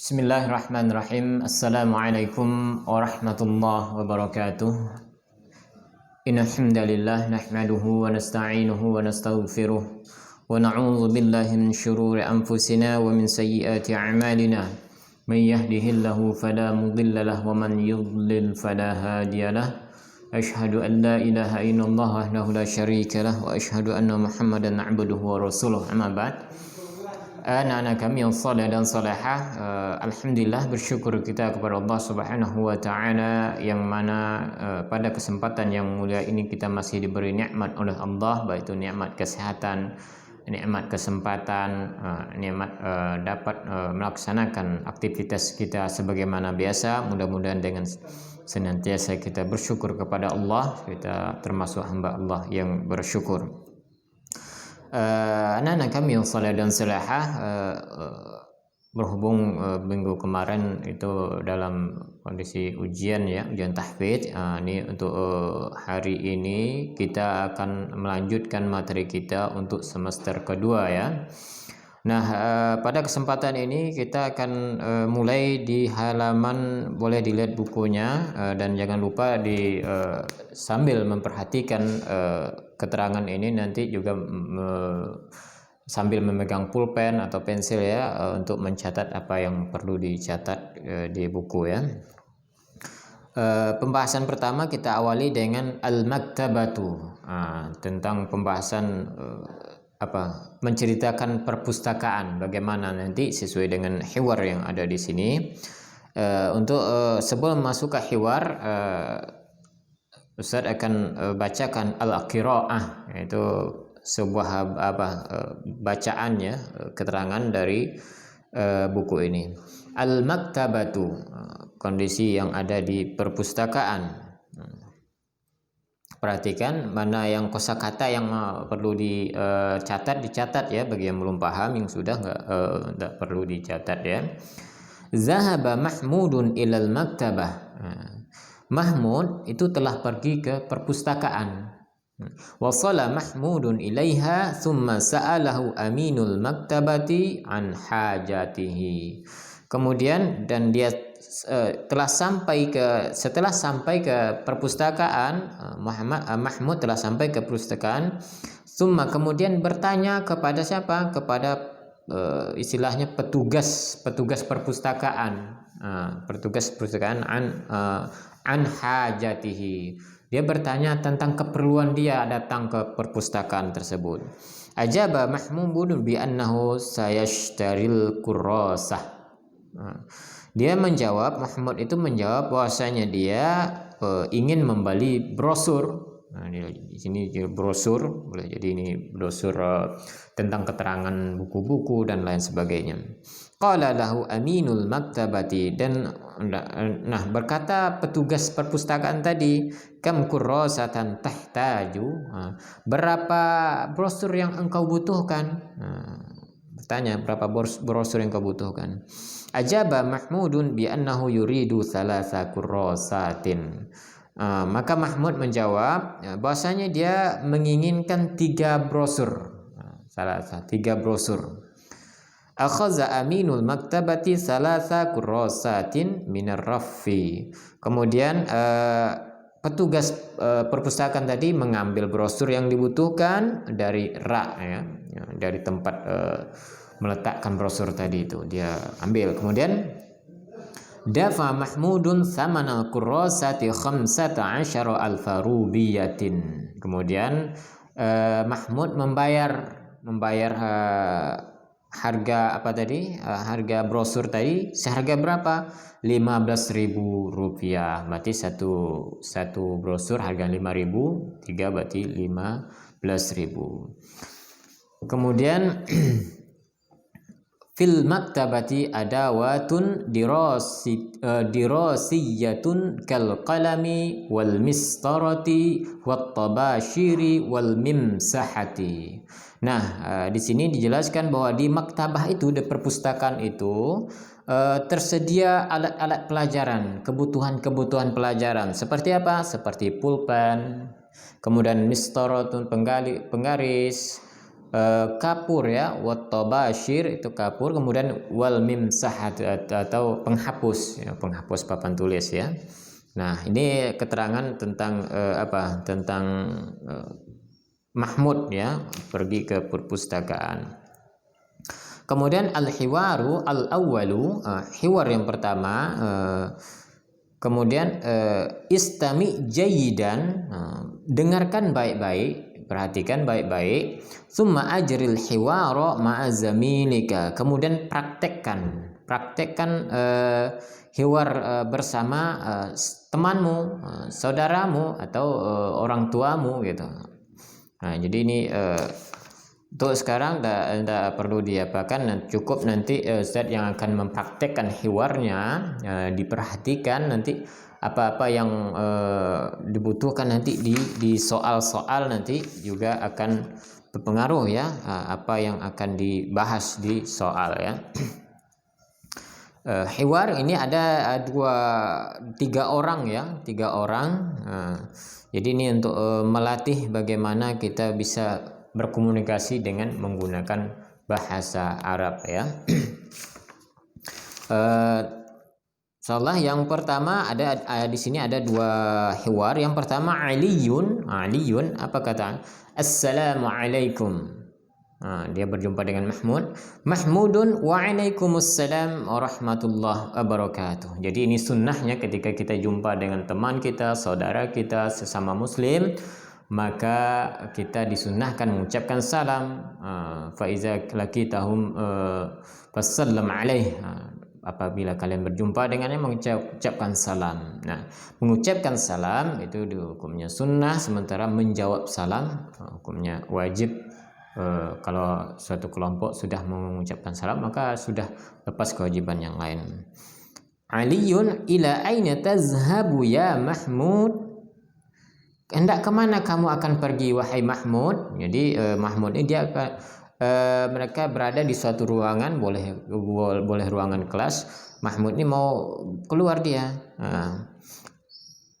Bismillahirrahmanirrahim. Assalamualaikum warahmatullahi wabarakatuh. Innal hamdalillah nahmaduhu wa nasta'inuhu wa nastaghfiruh wa na'udzu billahi min shururi anfusina wa min sayyiati a'malina. May yahdihillahu fala mudilla lahu wa man yudlil fala hadiya lahu. Asyhadu an la ilaha illallah wahdahu la syarika lahu wa asyhadu anna Muhammadan 'abduhu wa rasuluh. Amma ba'd. Anak-anak kami yang saleh dan salehah, alhamdulillah bersyukur kita kepada Allah Subhanahu wa taala yang mana pada kesempatan yang mulia ini kita masih diberi nikmat oleh Allah, baik itu nikmat kesehatan, nikmat kesempatan, nikmat dapat melaksanakan aktivitas kita sebagaimana biasa. Mudah-mudahan dengan senantiasa kita bersyukur kepada Allah, kita termasuk hamba Allah yang bersyukur. Anak-anak kami yang saleh dan salehah, berhubung minggu kemarin itu dalam kondisi ujian ya, ujian tahfidz. Ini untuk hari ini kita akan melanjutkan materi kita untuk semester kedua ya. Nah, pada kesempatan ini kita akan mulai di halaman, boleh dilihat bukunya, dan jangan lupa sambil memperhatikan keterangan ini nanti juga sambil memegang pulpen atau pensil ya, untuk mencatat apa yang perlu dicatat di buku ya. Pembahasan pertama kita awali dengan al-maktabatu, tentang pembahasan menceritakan perpustakaan, bagaimana nanti sesuai dengan hiwar yang ada di sini. Untuk sebelum masuk ke hiwar, Ustaz akan bacakan al-qiraah, yaitu sebuah bacaan ya, keterangan dari buku ini. Al-maktabatu, kondisi yang ada di perpustakaan. Perhatikan mana yang kosakata yang perlu dicatat ya, bagi yang belum paham, yang sudah nggak perlu dicatat ya. Zahaba Mahmudun ilal maktabah. Mahmud itu telah pergi ke perpustakaan. Wasala Mahmudun ilaiha thumma sa'alahu aminul maktabati an hajatihi. Kemudian dan dia setelah sampai ke perpustakaan, Mahmud telah sampai ke perpustakaan. Thumma kemudian bertanya kepada siapa? Kepada istilahnya petugas perpustakaan. Petugas perpustakaan an hajatihi. Dia bertanya tentang keperluan dia datang ke perpustakaan tersebut. Ajaba Mahmudun bi annahu sayashtaril kurrasah. Dia menjawab, Mahmud itu menjawab bahwasanya dia ingin membeli brosur. Di sini brosur, boleh jadi ini brosur tentang keterangan buku-buku dan lain sebagainya. Qala lahu aminul maktabati, dan berkata petugas perpustakaan tadi, kam kurrasatan tahtaju, berapa brosur yang engkau butuhkan? Bertanya berapa brosur yang engkau butuhkan. Ajaba Mahmudun bi annahu yuridu thalatha kurrasatin. Maka Mahmud menjawab bahwasanya dia menginginkan 3 brosur. Tiga brosur. Akhadha aminul maktabati thalatha kurrasatin minar raffi. Kemudian petugas perpustakaan tadi mengambil brosur yang dibutuhkan dari rak ya, dari tempat meletakkan brosur tadi itu, dia ambil. Kemudian dafa Mahmudun thamanal kurrasati 15 alfa rubiyatin. Kemudian Mahmud membayar harga harga brosur tadi seharga berapa? 15.000 rupiah. Berarti satu brosur harga 5.000, 3 berarti 15.000. Kemudian fil maktabati adawatun dirasiyatun kal qalami wal mistarati wat tabashiri wal mimsahati. Nah, di sini dijelaskan bahwa di maktabah itu, di perpustakaan itu tersedia alat-alat pelajaran, kebutuhan pelajaran. Seperti apa? Seperti pulpen, kemudian mistaratun penggaris, kapur ya, wattabashir itu kapur, kemudian wal mimsah atau penghapus ya, penghapus papan tulis ya. Nah, ini keterangan tentang tentang Mahmud ya, pergi ke perpustakaan. Kemudian al-hiwaru al-awwalu, hiwar yang pertama, kemudian istami jayidan, dengarkan baik-baik, perhatikan baik-baik. Summa ajril hiwara ma'a zamilika, kemudian praktekkan hiwar bersama temanmu, saudaramu atau orang tuamu gitu. Nah, jadi ini untuk sekarang tidak perlu diapakan, cukup nanti Ustadz yang akan mempraktekkan hiwarnya, diperhatikan nanti apa-apa yang dibutuhkan nanti di soal-soal nanti juga akan berpengaruh ya, apa yang akan dibahas di soal ya. Hiwar ini ada tiga orang ya, tiga orang. Jadi ini untuk melatih bagaimana kita bisa berkomunikasi dengan menggunakan bahasa Arab ya. Insyaallah yang pertama ada di sini ada dua hiwar. Yang pertama Aliyun apa kata? Assalamualaikum. Dia berjumpa dengan Mahmud. Mahmudun waalaikumsalam warahmatullahi wabarakatuh. Jadi ini sunnahnya ketika kita jumpa dengan teman kita, saudara kita, sesama muslim, maka kita disunnahkan mengucapkan salam. Fa iza laqitahum fasallam alaih. Apabila kalian berjumpa dengannya mengucapkan salam. Nah, mengucapkan salam itu hukumnya sunnah, sementara menjawab salam hukumnya wajib. Kalau suatu kelompok sudah mengucapkan salam maka sudah lepas kewajiban yang lain. Aliyun ila aina tazhabu ya Mahmud? Hendak kemana kamu akan pergi wahai Mahmud? Jadi Mahmud ini dia mereka berada di suatu ruangan, boleh ruangan kelas. Mahmud ini mau keluar dia.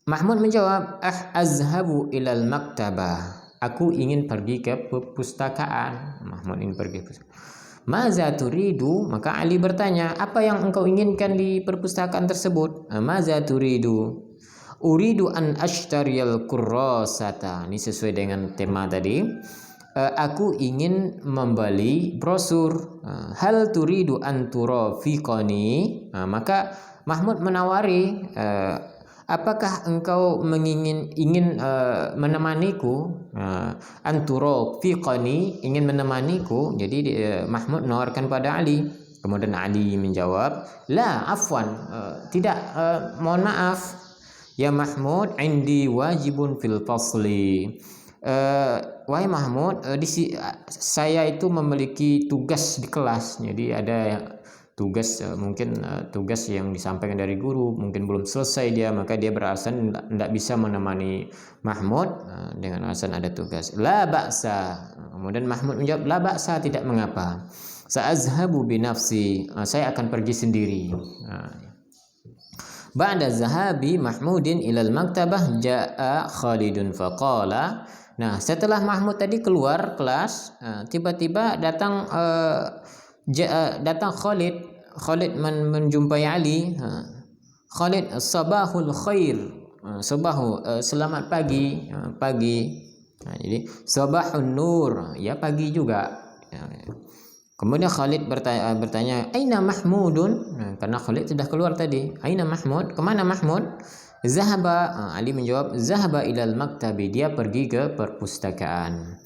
Mahmud menjawab, azhabu ilal maktabah. Aku ingin pergi ke perpustakaan. Mahmud ingin pergi ke perpustakaan. Maza turidu? Maka Ali bertanya, apa yang engkau inginkan di perpustakaan tersebut? Maza turidu? Uridu an ashtariyal kurrasata. Ini sesuai dengan tema tadi. Aku ingin membeli brosur. Hal turidu an turafiqani? Maka Mahmud menawari, apakah engkau ingin menemaniku? An turafiqani, ingin menemaniku. Jadi Mahmud menawarkan pada Ali. Kemudian Ali menjawab, la afwan, tidak, mohon maaf ya Mahmud, indi wajibun fil fasli. Wahai Mahmud, saya itu memiliki tugas di kelas. Jadi ada tugas, mungkin tugas yang disampaikan dari guru mungkin belum selesai dia, maka dia beralasan tidak bisa menemani Mahmud dengan alasan ada tugas. La ba'sa. Kemudian Mahmud menjawab, la ba'sa, tidak mengapa. Sa'azhabu binafsi, saya akan pergi sendiri. Ba'da zahabi Mahmudin ilal maktabah ja'a Khalidun faqala. Nah, setelah Mahmud tadi keluar kelas, tiba-tiba datang Khalid. Khalid menjumpai Ali. Khalid, sabahul khair. Selamat pagi, pagi. Nah, jadi sabahun nur, ya pagi juga. Kemudian Khalid bertanya, aina Mahmudun? Nah, karena Khalid sudah keluar tadi. Aina Mahmud? Kemana Mahmud? Zahaba, Ali menjawab, zahaba ilal maktabi, dia pergi ke perpustakaan.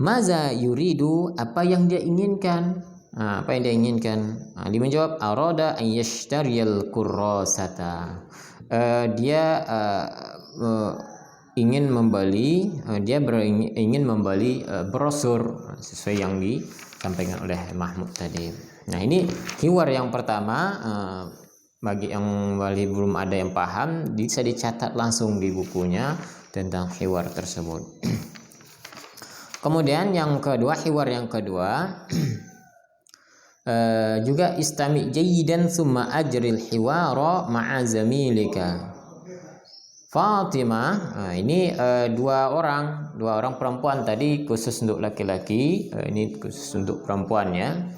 Maza yuridu, apa yang dia inginkan? Apa yang dia inginkan? Ali menjawab, arada an yashtariyal kurrasata. Dia ingin membeli, ingin membeli brosur sesuai yang disampaikan oleh Mahmud tadi. Nah, ini hiwar yang pertama. Bagi yang belum ada yang paham, bisa dicatat langsung di bukunya tentang hiwar tersebut. Kemudian yang kedua, hiwar yang kedua juga istami jayidan summa ajril hiwara ma'a zamilika Fatimah, ini dua orang perempuan, tadi khusus untuk laki-laki, ini khusus untuk perempuan ya.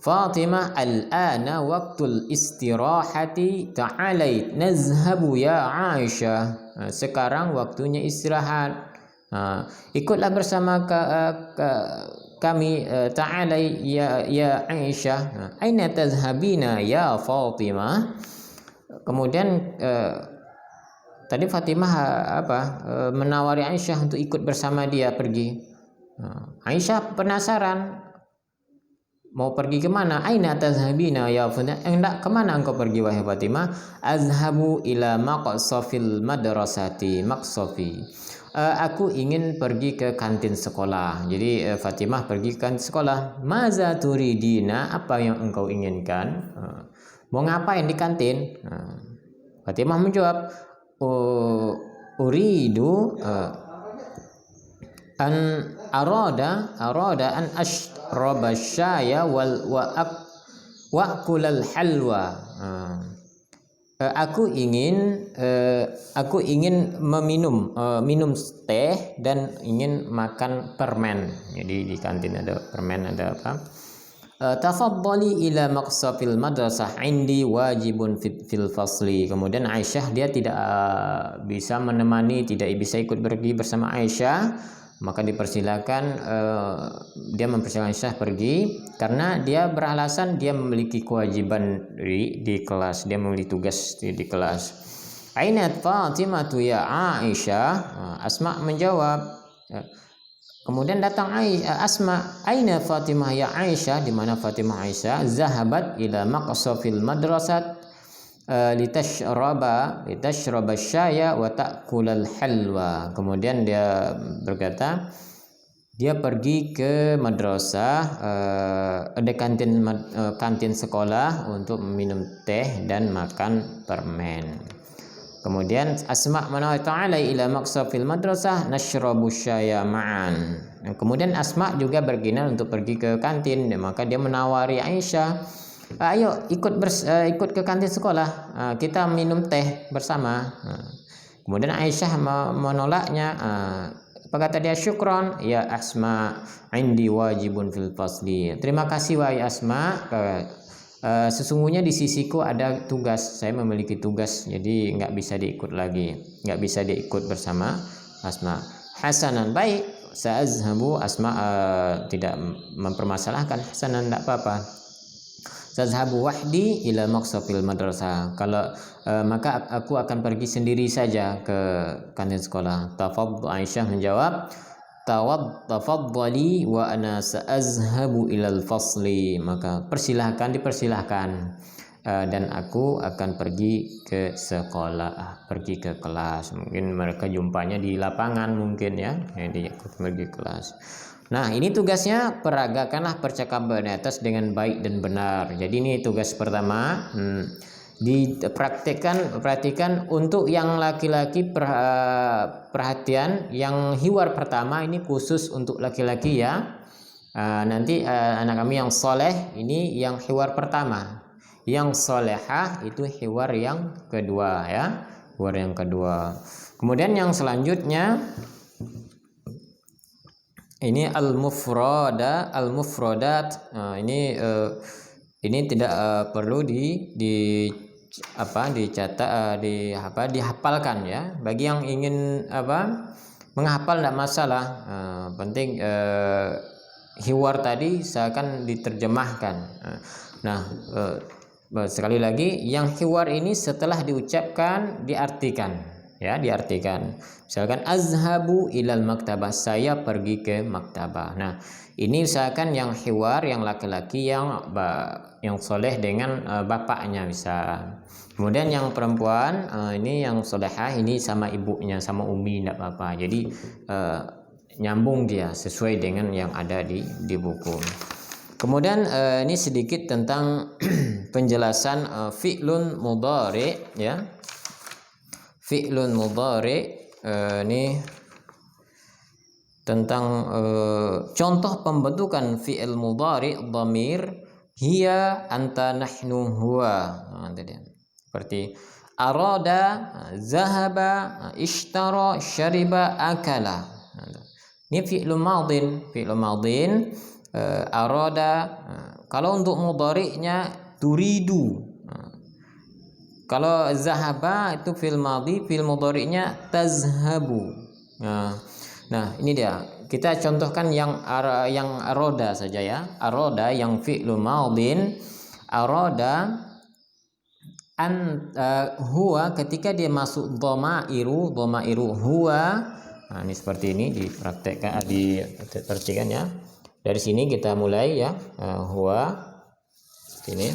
Fatimah, al-ana waktul istirahati, ta'alai nazhabu ya Aisyah. Sekarang waktunya istirahat. Ikutlah bersama kami, ta'alai ya Aisyah. Aina tazhabina ya Fatimah. Kemudian tadi Fatimah menawari Aisyah untuk ikut bersama dia pergi. Aisyah penasaran, mau pergi kemana? Aina tazhabina ya Fatimah? Enggak, kemana engkau pergi wahai Fatimah? Azhabu ila maqsafil madrasati. Maqsafi, aku ingin pergi ke kantin sekolah. Jadi Fatimah pergi ke kantin sekolah. Maza turidina, apa yang engkau inginkan? Mau ngapain di kantin? Fatimah menjawab, uridu an arada an ashraba syaya wa akulal halwa. Aku ingin minum teh dan ingin makan permen. Jadi di kantin ada permen, ada apa? Tafaddali ila maqsafil madrasah indi wajibun fil fasli. Kemudian Aisyah dia tidak bisa menemani, tidak bisa ikut pergi bersama Aisyah, maka dipersilakan, dia mempersilahkan Aisyah pergi karena dia beralasan dia memiliki kewajiban di kelas, dia memiliki tugas di kelas. Ainat Fatimah ya Aisyah. Asma menjawab. Kemudian datang Asma, aina Fatimah ya Aisyah, di mana Fatimah Aisyah? Zahabat ila maqsafil madrasat litashraba syaya wa ta'kulal halwa. Kemudian dia berkata, dia pergi ke madrasah, ada kantin sekolah untuk minum teh dan makan permen. Kemudian Asma menawari ta'ala ila maqsafil madrasah nashrabu syaya ma'an. Kemudian Asma juga berkenan untuk pergi ke kantin, maka dia menawari Aisyah, ayo ikut ke kantin sekolah, kita minum teh bersama. Kemudian Aisyah menolaknya. Apa kata dia? Syukron ya Asma, indi wajibun fil fasli. Terima kasih wahai Asma, sesungguhnya di sisiku ada tugas, saya memiliki tugas, jadi nggak bisa diikut lagi, nggak bisa diikut bersama Asma. Hasanan, baik, sa'azhabu. Asma tidak mempermasalahkan. Hasanan, tidak apa-apa. Sa'azhabu wahdi ila maqsafil madrasah. Kalau maka aku akan pergi sendiri saja ke kantin sekolah. Aisyah menjawab, tafaddali wa ana sa'azhabu ilal fasli. Maka dipersilahkan, dan aku akan pergi ke sekolah, pergi ke kelas. Mungkin mereka jumpanya di lapangan mungkin ya, jadi aku pergi ke kelas. Nah, ini tugasnya, peragakanlah percakapan di atas dengan baik dan benar. Jadi ini tugas pertama. Perhatikan untuk yang laki-laki, perhatian yang hiwar pertama ini khusus untuk laki-laki ya. Nanti anak kami yang soleh ini yang hiwar pertama, yang solehah itu hiwar yang kedua ya, hiwar yang kedua. Kemudian yang selanjutnya ini al-mufradat. Ini tidak perlu dicatat, dihafalkan ya. Bagi yang ingin menghafal tidak masalah. Penting hiwar tadi seakan diterjemahkan. Nah, sekali lagi, yang hiwar ini setelah diucapkan diartikan. Ya, diartikan. Misalkan azhabu ilal maktabah, saya pergi ke maktabah. Nah, ini usahakan yang hiwar, yang laki-laki yang soleh dengan bapaknya bisa. Kemudian yang perempuan ini yang solehah ini sama ibunya, sama umi, tidak apa-apa. Jadi nyambung dia sesuai dengan yang ada di buku. Kemudian ini sedikit tentang penjelasan fi'lun mudhari ya. Fi'lun mudhari ini tentang contoh pembentukan fi'il mudhari dhamir hiya, anta, nahnu, huwa. Seperti arada, zahaba, ishtara, syariba, akala. Ini fi'lun madin. Fi'lun madin, arada. Kalau untuk mudhari'nya turidu. Kalau zahaba itu fi'il madhi, fi'il mudhari'nya tazhabu. Nah, ini dia. Kita contohkan yang aroda saja ya. Aroda yang fi'lu madhin, aroda huwa ketika dia masuk dhamairu huwa. Nah, ini seperti ini diperhatikan ya. Dari sini kita mulai ya. Huwa ini.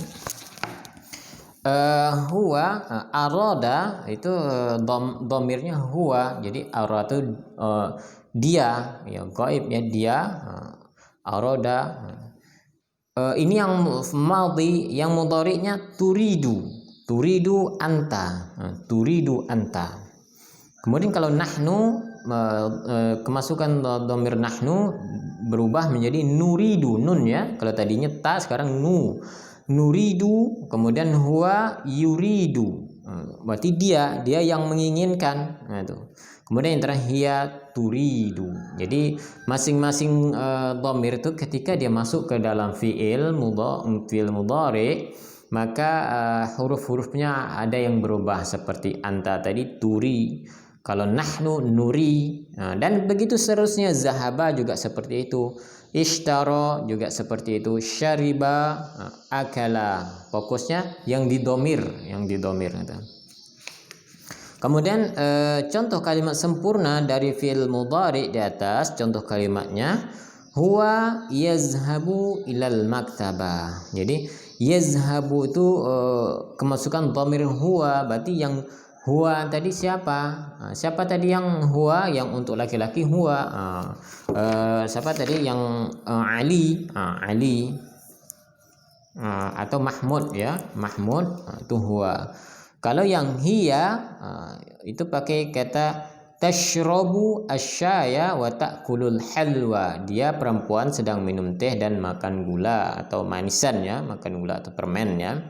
Huwa aroda itu domirnya huwa, jadi aroda itu dia ya, gaib ya, dia aroda. Ini yang madhi, yang mudhari'nya turidu anta, turidu anta. Kemudian kalau nahnu, kemasukan domir nahnu berubah menjadi nuridu, nun ya. Kalau tadinya ta, sekarang nu. Nuridu, kemudian huwa yuridu, berarti dia yang menginginkan. Nah, itu. Kemudian yang terakhir hiya turidu. Jadi masing-masing dhamir itu ketika dia masuk ke dalam fi'il mudhari, maka huruf-hurufnya ada yang berubah, seperti anta tadi turi, kalau nahnu nuri, dan begitu seterusnya. Zahaba juga seperti itu, ishtara juga seperti itu, syariba, akala. Fokusnya yang didomir. Kemudian contoh kalimat sempurna dari fi'il mudhari di atas, contoh kalimatnya huwa yazhabu ilal maktabah. Jadi yazhabu itu kemasukan dhamir huwa, berarti yang huwa tadi siapa? Siapa tadi yang huwa? Yang untuk laki-laki huwa. Siapa tadi yang Ali? Ali. Atau Mahmud ya, Mahmud itu huwa. Kalau yang hiya itu pakai kata tashrabu asyaya wa ta'kulul halwa. Dia perempuan sedang minum teh dan makan gula atau manisan ya, makan gula atau permen ya.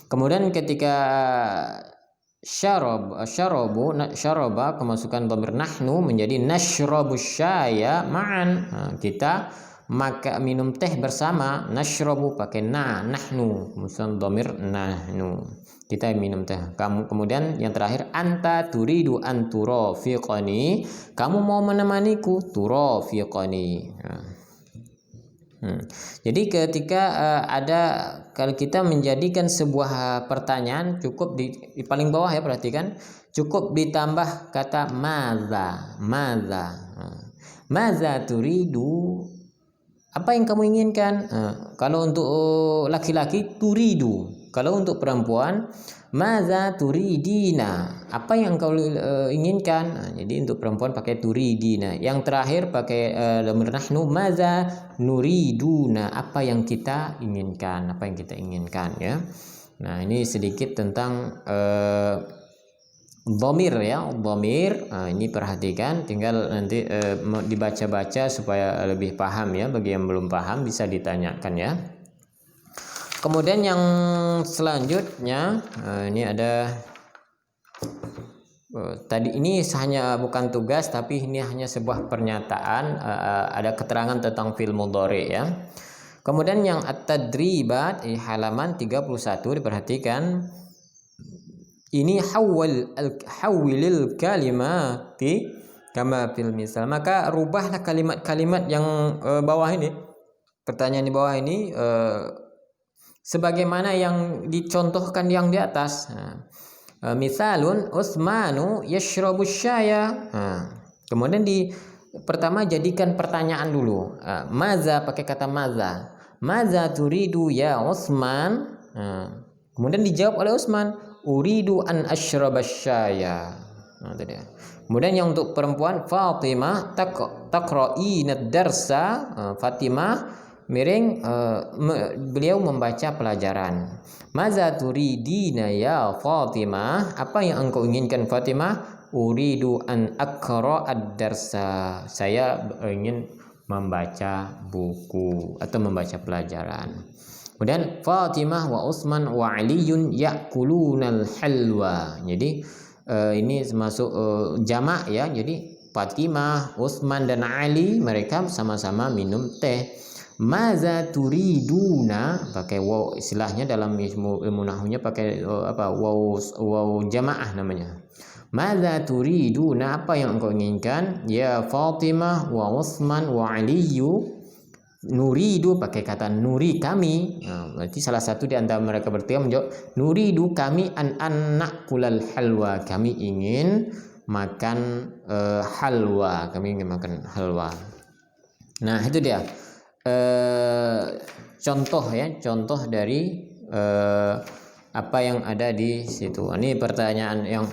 Kemudian ketika syaraba kemasukan dhamir nahnu menjadi nashrabu syaya ma'an. Kita minum teh bersama. Nashrabu pakai nahnu, kemasukan dhamir nahnu, kita minum teh. Kemudian yang terakhir anta turidu an turafiqani, kamu mau menemaniku, turafiqani. Jadi ketika kalau kita menjadikan sebuah pertanyaan, cukup di paling bawah ya, perhatikan, cukup ditambah kata maza. Maza turidu, apa yang kamu inginkan? Kalau untuk laki-laki turidu, kalau untuk perempuan maza turidina, apa yang kau inginkan? Jadi untuk perempuan pakai turidina. Yang terakhir pakai dhamir nahnu, maza nuriduna, apa yang kita inginkan, ya. Nah, ini sedikit tentang dhamir ya, dhamir. Ini perhatikan, tinggal nanti dibaca-baca supaya lebih paham ya. Bagi yang belum paham bisa ditanyakan ya. Kemudian yang selanjutnya ini ada tadi ini hanya bukan tugas, tapi ini hanya sebuah pernyataan, ada keterangan tentang fi'il mudhari ya. Kemudian yang at-tadribat halaman 31 diperhatikan. Ini hawwilil kalimati kama fil misal. Maka rubahlah kalimat-kalimat yang bawah ini, pertanyaan di bawah ini sebagaimana yang dicontohkan yang di atas. Misalun Utsmanu yashrabu syaya. Kemudian pertama jadikan pertanyaan dulu. Maza, pakai kata maza. Maza turidu ya Utsman? Kemudian dijawab oleh Utsman, uridu an ashraba syaya. Kemudian yang untuk perempuan, Fatimah taqra'ina darsa. Fatimah miring, beliau membaca pelajaran. Maza turidina ya Fatimah, apa yang engkau inginkan Fatimah? Uridu an aqra'ad darsa, saya ingin membaca buku atau membaca pelajaran. Kemudian Fatimah wa Utsman wa Aliyun ya'kulunal halwa. Jadi ini masuk jamak ya. Jadi Fatimah, Utsman dan Ali mereka sama-sama minum teh. Maza turiduna, pakai waw, istilahnya dalam ilmu nahwunya pakai waw jamaah namanya. Maza turiduna, apa yang engkau inginkan? Ya Fatimah wa Utsman wa Aliyu. Nuridu, pakai kata nuri, kami. Nah, berarti salah satu di antara mereka bertiga menjawab nuridu, kami an nakulal halwa, kami ingin makan halwa, kami ingin makan halwa. Nah itu dia contoh ya, contoh dari apa yang ada di situ. Ini pertanyaan yang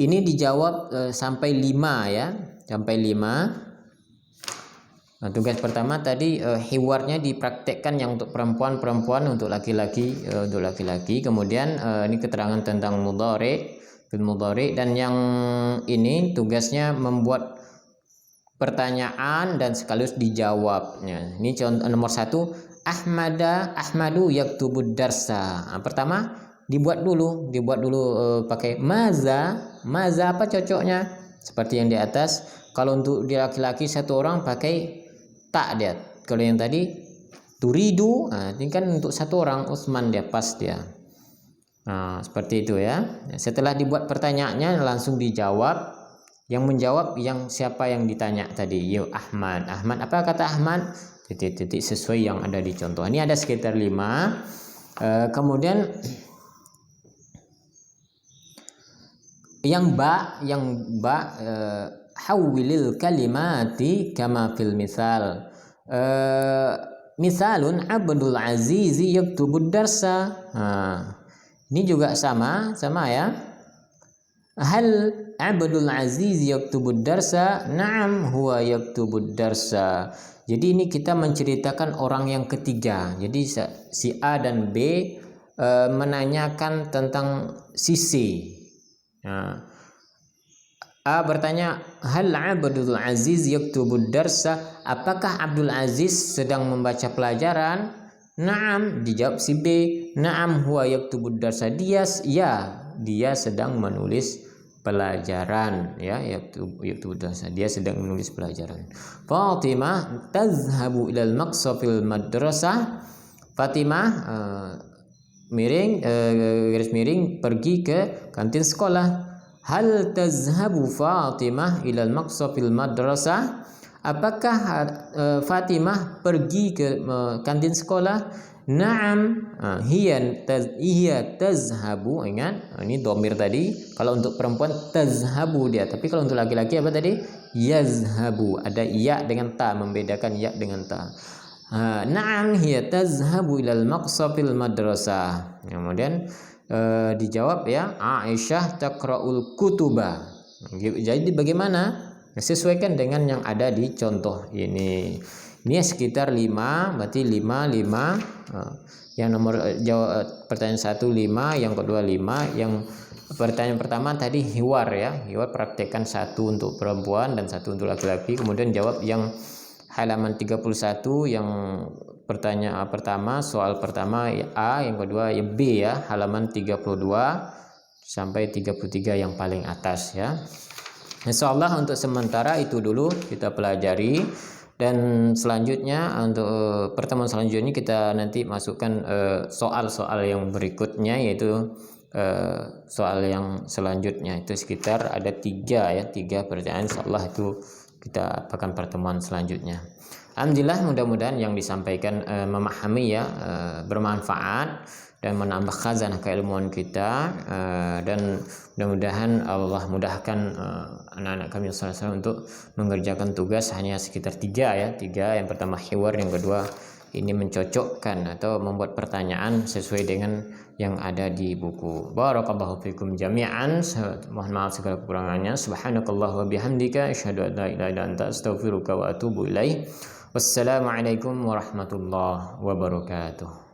ini dijawab sampai 5 ya, sampai 5. Nah, tugas pertama tadi hiwarnya dipraktekkan yang untuk perempuan, untuk laki-laki, Kemudian ini keterangan tentang mudhari, fil mudhari, dan yang ini tugasnya membuat pertanyaan dan sekaligus dijawabnya. Ini contoh nomor 1, Ahmadu yaktubud darsa. Nah, pertama dibuat dulu pakai maza apa cocoknya? Seperti yang di atas. Kalau untuk di laki-laki satu orang pakai tak dia. Kalau yang tadi turidu, nah, ini kan untuk satu orang, Utsman dia pas dia. Nah, seperti itu ya. Setelah dibuat pertanyaannya langsung dijawab. Yang menjawab yang siapa yang ditanya tadi? Yo Ahmad. Apa kata Ahmad? Titik-titik sesuai yang ada di contoh. Ini ada sekitar 5. Kemudian yang ba hawwilil kalimati kama fil misal. Misalun Abdul Aziz yaktubud darsa. Ini juga sama ya. Hal Abdul Aziz yaktubud darsa? Na'am huwa yaktubud darsa. Jadi ini kita menceritakan orang yang ketiga. Jadi si A dan B menanyakan tentang si C. A bertanya, hal Abdul Aziz yaktubud darsa? Apakah Abdul Aziz sedang membaca pelajaran? Naam, dijawab si B. Naam huwa yaktubud darsa. Dia sedang menulis pelajaran ya, yaktubud darsa. Dia sedang menulis pelajaran. Fatimah tazhabu ilal maqsafil madrasah. Fatimah garis miring pergi ke kantin sekolah. Hal tazhabu Fatimah ilal maqsafil madrasah? Apakah Fatimah pergi ke kantin sekolah? Naam, hiya tazhabu. Ingat, ini domir tadi. Kalau untuk perempuan tazhabu dia, tapi kalau untuk laki-laki apa tadi? Yazhabu. Ada ya dengan ta, membedakan ya dengan ta. Naam hiya tazhabu ilal maqsafil madrasah. Kemudian dijawab ya, Aisyah taqra'ul kutuba. Jadi bagaimana? Sesuaikan dengan yang ada di contoh ini. Ini sekitar 5, berarti 5. Yang nomor jawab pertanyaan 1 5, yang kedua 5, yang pertanyaan pertama tadi hiwar ya. Hiwar praktekkan 1 untuk perempuan dan 1 untuk laki-laki. Kemudian jawab yang halaman 31, yang pertanyaan pertama, soal pertama A, yang kedua ya B ya, halaman 32 sampai 33 yang paling atas ya. Insyaallah untuk sementara itu dulu kita pelajari, dan selanjutnya untuk pertemuan selanjutnya kita nanti masukkan soal-soal yang berikutnya, yaitu soal yang selanjutnya itu sekitar ada 3 pertanyaan. Insyaallah itu kita akan pertemuan selanjutnya. Alhamdulillah, mudah-mudahan yang disampaikan memahami ya, bermanfaat dan menambah khazanah keilmuan kita, dan mudah-mudahan Allah mudahkan anak-anak kami untuk mengerjakan tugas hanya sekitar 3. Yang pertama hiwar, yang kedua ini mencocokkan atau membuat pertanyaan sesuai dengan yang ada di buku. Barakallahu fikum jami'an. Mohon maaf segala kekurangannya. Subhanakallah wa bihamdika asyhadu an la ilaha illa anta astaghfiruka wa atubu ilaik. Wassalamualaikum warahmatullahi wabarakatuh.